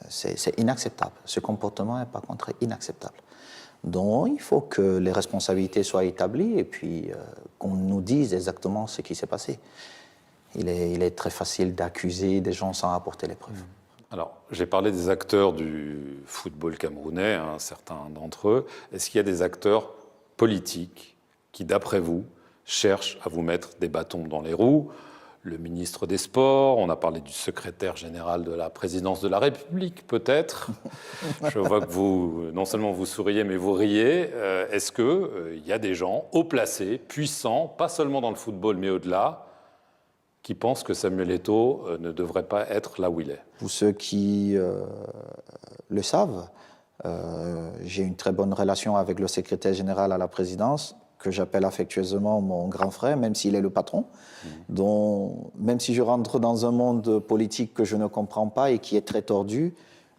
c'est inacceptable. Ce comportement est par contre inacceptable. Donc il faut que les responsabilités soient établies et puis qu'on nous dise exactement ce qui s'est passé. Il est très facile d'accuser des gens sans apporter les preuves. Alors, j'ai parlé des acteurs du football camerounais, hein, certains d'entre eux. Est-ce qu'il y a des acteurs politiques qui, d'après vous, cherchent à vous mettre des bâtons dans les roues? Le ministre des Sports, on a parlé du secrétaire général de la présidence de la République, peut-être. Je vois que vous, non seulement vous souriez, mais vous riez. Est-ce qu'il y a des gens haut placés, puissants, pas seulement dans le football, mais au-delà, qui pensent que Samuel Eto'o ne devrait pas être là où il est? Pour ceux qui le savent, j'ai une très bonne relation avec le secrétaire général à la présidence, que j'appelle affectueusement mon grand frère, même s'il est le patron. Donc, même si je rentre dans un monde politique que je ne comprends pas et qui est très tordu,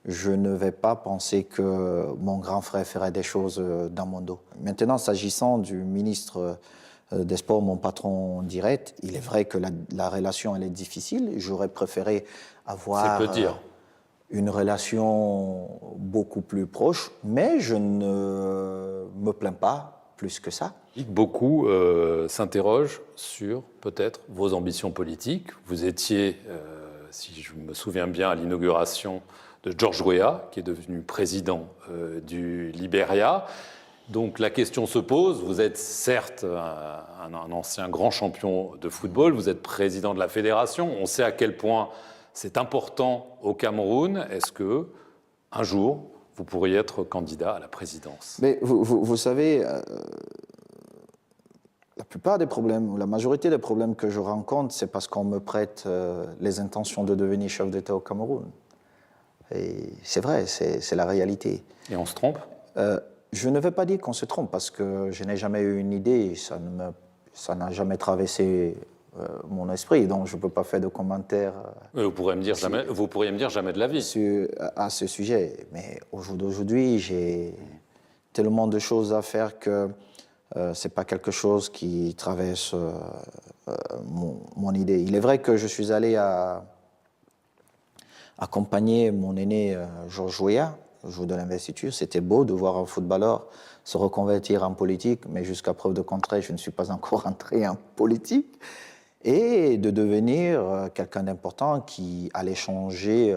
je ne vais pas penser que mon grand frère ferait des choses dans mon dos. Maintenant, s'agissant du ministre des Sports, mon patron direct, il est vrai que la relation elle est difficile. J'aurais préféré avoir une relation beaucoup plus proche, mais je ne me plains pas plus que ça. Beaucoup s'interrogent sur peut-être vos ambitions politiques. Vous étiez, si je me souviens bien, à l'inauguration de George Weah, qui est devenu président du Libéria. Donc la question se pose, vous êtes certes un ancien grand champion de football, vous êtes président de la fédération, on sait à quel point c'est important au Cameroun. Est-ce que un jour, vous pourriez être candidat à la présidence? Mais vous savez, la plupart des problèmes, ou la majorité des problèmes que je rencontre, c'est parce qu'on me prête les intentions de devenir chef d'État au Cameroun. Et c'est vrai, c'est la réalité. Et on se trompe? Je ne veux pas dire qu'on se trompe, parce que je n'ai jamais eu une idée, ça n'a jamais traversé mon esprit, donc je ne peux pas faire de commentaires. Vous pourriez me dire jamais de la vie. À ce sujet. Mais au jour d'aujourd'hui, j'ai tellement de choses à faire que ce n'est pas quelque chose qui traverse mon idée. Il est vrai que je suis allé accompagner mon aîné George Weah, le jour de l'investiture. C'était beau de voir un footballeur se reconvertir en politique, mais jusqu'à preuve de contraire, je ne suis pas encore entré en politique. Et de devenir quelqu'un d'important qui allait changer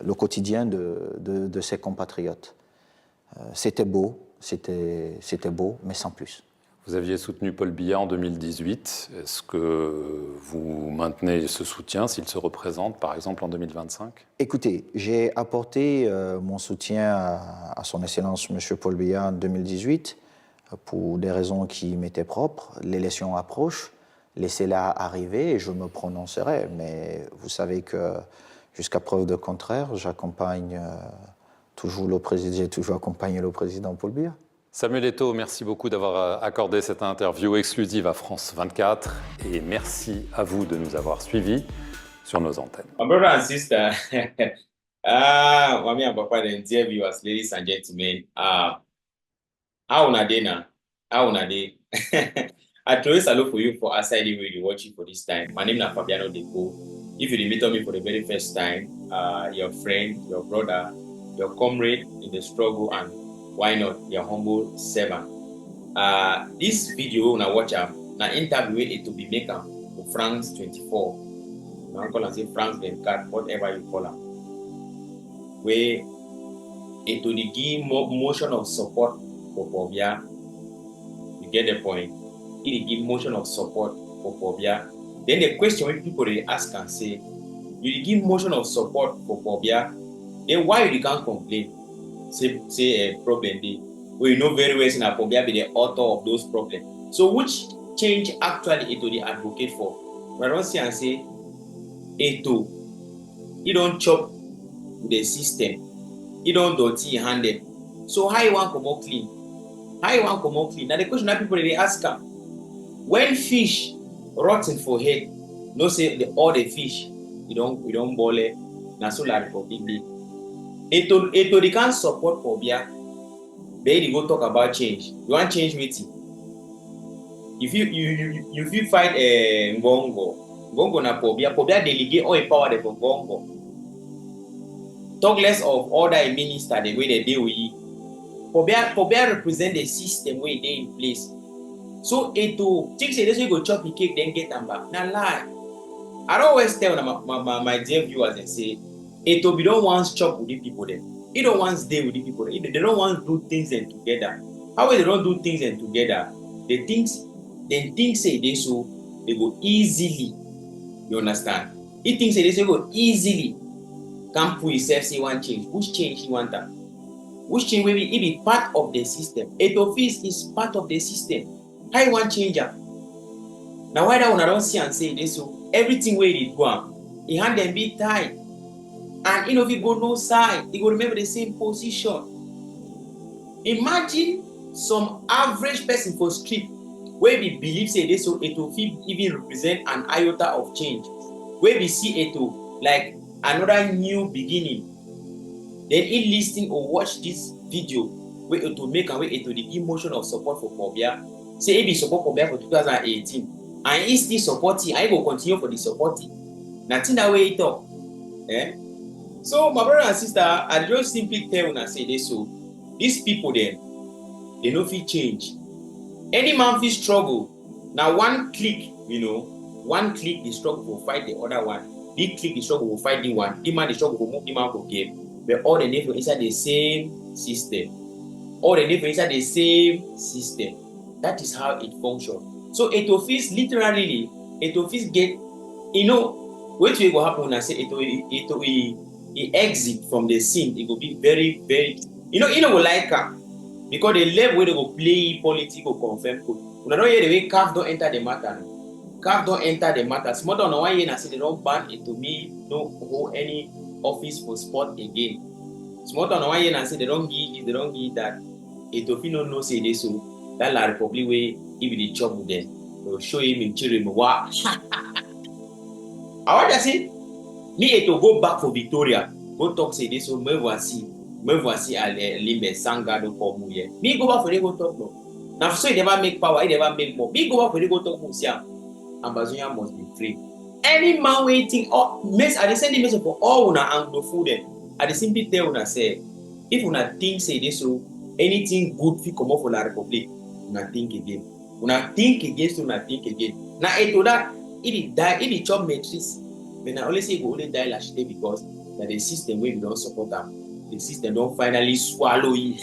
le quotidien de ses compatriotes. C'était beau, mais sans plus. Vous aviez soutenu Paul Biya en 2018. Est-ce que vous maintenez ce soutien s'il se représente, par exemple, en 2025? Écoutez, j'ai apporté mon soutien à son Excellence M. Paul Biya en 2018 pour des raisons qui m'étaient propres. L'élection approche, laissez-la arriver et je me prononcerai. Mais vous savez que, jusqu'à preuve de contraire, j'accompagne toujours le président, j'ai toujours accompagné le président Paul Biya. Samuel Eto'o, merci beaucoup d'avoir accordé cette interview exclusive à France 24 et merci à vous de nous avoir suivis sur nos antennes. My brother and sister, mommy and papa, then dear viewers, ladies and gentlemen, how una dey now? How una dey? I throw a salute for you for aside the video watching for this time. My name is Fabiano Deco. If you meet me for the very first time, your friend, your brother, your comrade in the struggle, and why not your humble servant. This video na watch na interview it to be maker for France 24. Now call and say France 24, whatever you call them. Where it to give motion of support for Pobia. You get the point. It give motion of support for Pobia. Then the question when people they ask and say, you give motion of support for Pobia, then why you can't complain? Say a problem dey, well, you know very well that Pobia be the author of those problems. So which change actually Eto'o dey advocate for? We don't see and say Eto'o, he don't chop the system, he don't dirty handed. So how you want come out clean? How you want come out clean? Now the question that people they ask am, when fish rotten for head, no say all the fish we don't boil it. Na so la Republic dey. Eto'o they can't support Pobia. They go talk about change. You want change wetin? If you fight Ngongo na Pobia delegate all the power there for Ngongo. Talk less of other minister the way they deal with it. Pobia represent the system where they in place. So to think say this way go chop the cake then get them back. Now lie. I don't always tell my dear viewers and say, we don't want chop with the people then. They don't want stay with the people. They don't want do things and together. How they don't do things and together? They think say they so they go easily. You understand? He thinks say they say go easily. Can't put himself say one change. Which change he want that? Which change will be part of the system? Etofis is part of the system. How you want change am? Now why that one I don't see and say this so everything where it go on, he hand them be tight. And if you go no side, he go remember the same position. Imagine some average person for street where we believe say this so Etofis even represent an iota of change. Where we see Eto like another new beginning. Then he listen or watch this video where Eto make and where Eto the emotion of support for Pobia. Say he be support Pobia for 2018. And he still supporting, I will continue for the supporting. Nothing that way he talk. So my brother and sister, I just simply tell and say this so these people then they no fit change. Any man fit struggle. Now one click, one click the struggle will fight the other one. The click the struggle will fight the one. The man the struggle will move the man for game. But all the neighbors inside the same system. All the neighbors inside the same system. That is how it functions. So Etofis literally, Etofis get, what will happen when I say he exit from the scene, it will be very, very, will like her. Because the level where they go play politics or confirm code. When I don't hear the way CAF don't enter the matter. CAF don't enter the matter. Small than 1 year, I say they don't ban it to me, no hold any office for sport again. Small than 1 year, I say they don't give that. Etofis no know say this so. That La Republic way, if they chop with them, they'll show him in children. Wow. I want to say, me to go back for Victoria, go talk say this, so me voici à Limbe, Sangado, Komuye. Me go back for they go talk no. Now, so he never make power, he never make more. Me go back for they go talk Musia. Ambazonia must be free. Any man waiting, I dey send the message for all una Anglophone them. I dey simply tell una say, if una think say this, so anything good fit come up for La Republic. Una think again. Una think again, so una think again. Now, to that, if he chop matrix, then I only say he will only die last day because that the system where we don't support them, the system don't finally swallow it.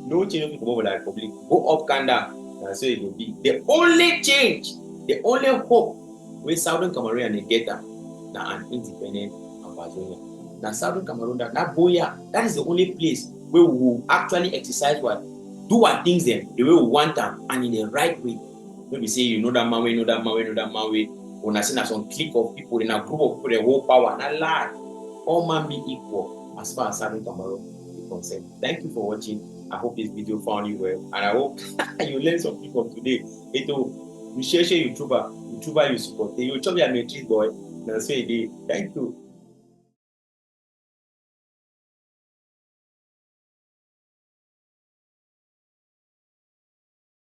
No change will come over La Republic. Go up, Kanda. That's so it will be. The only change, the only hope where Southern Cameroon and they get them, now an independent Ambazonia. Now, Southern Cameroon, that Boya, that is the only place where we will actually exercise what. Do our things then the way we want them and in the right way. Maybe say that man way, that man way. When I see some clique of people in a group of people, the whole power, not lie. All man be equal as far as Southern Cameroon is concerned. Thank you for watching. I hope this video found you well, and I hope you learn something from today. You share YouTuber you support. You chop your matrix boy. That's what it is. Thank you.